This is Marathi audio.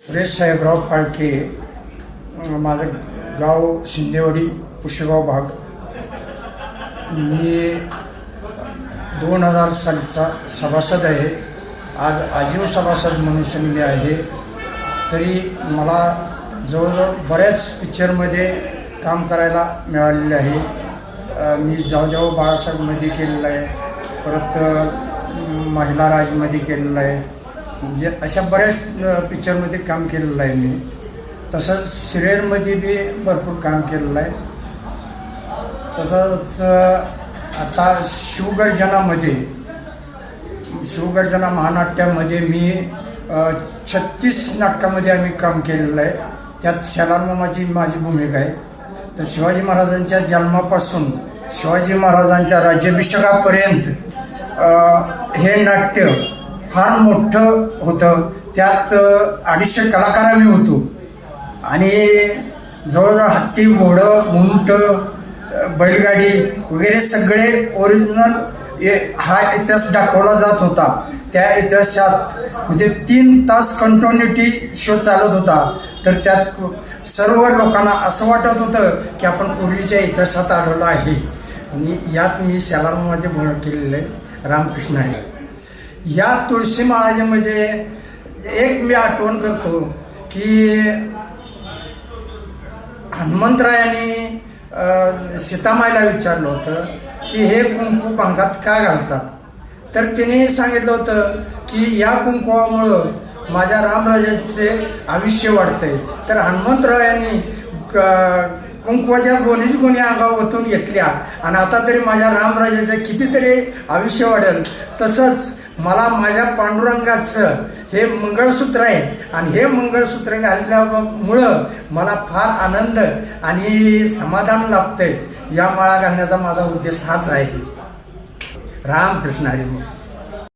सुरेश साहेबराव फाळके, माझं गाव शिंदेवाडी, पुशेगाव भाग. मी 2000 सालचा सभासद आहे. आज आजीव सभासद म्हणून मी आहे. तरी मला जवळजवळ बऱ्याच पिक्चरमध्ये काम करायला मिळालेले आहे. मी जाऊ जाऊ बाळासाहेबमध्ये केलेलं आहे, परत महिला राजमध्ये केलेलं आहे. म्हणजे अशा बऱ्याच पिक्चरमध्ये काम केलेलं आहे मी. तसंच सिरियलमध्ये बी भरपूर काम केलेलं आहे. तसंच आता शिवगर्जना महानाट्यामध्ये मी 36 नाटकामध्ये आम्ही काम केलेलं आहे. त्यात शालारमामाची माझी भूमिका आहे. तर शिवाजी महाराजांच्या जन्मापासून शिवाजी महाराजांच्या राज्याभिषेकापर्यंत हे नाट्य फार मोठं होतं. त्यात 250 कलाकार आम्ही होतो आणि जवळजवळ हत्ती, घोडं, उंट, बैलगाडी वगैरे सगळे ओरिजिनल हा इतिहास दाखवला जात होता. त्या इतिहासात म्हणजे 3 तास कंटिन्युटी शो चालत होता. तर त्यात सर्व लोकांना असं वाटत होतं की आपण पूर्वीच्या इतिहासात आलेलो आहे. आणि यात मी शालारमामाचे भूमिका केलेलं आहे, रामकृष्ण आहे. या तुळशी महाराज म्हणजे एक मी आठवण करतो की हनुमंतरायांनी सीतामाईला विचारलं होतं की हे कुंकू भांगात का घालतात. तर तिने सांगितलं होतं की या कुंकुवामुळं माझ्या रामराजाचे आयुष्य वाढतंय. तर हनुमंतरायांनी कुंकवाच्या गोणी अंगावर ओतून घेतल्या आणि आता तरी माझ्या रामराजाचं कितीतरी आयुष्य वाढेल. तसंच मला माझ्या पांडुरंगाचं हे मंगळसूत्र आहे आणि हे मंगळसूत्र घालल्यामुळं मला फार आनंद आणि समाधान लाभतंय. या माळा घालण्याचा माझा उद्देश हाच आहे. रामकृष्ण हरी.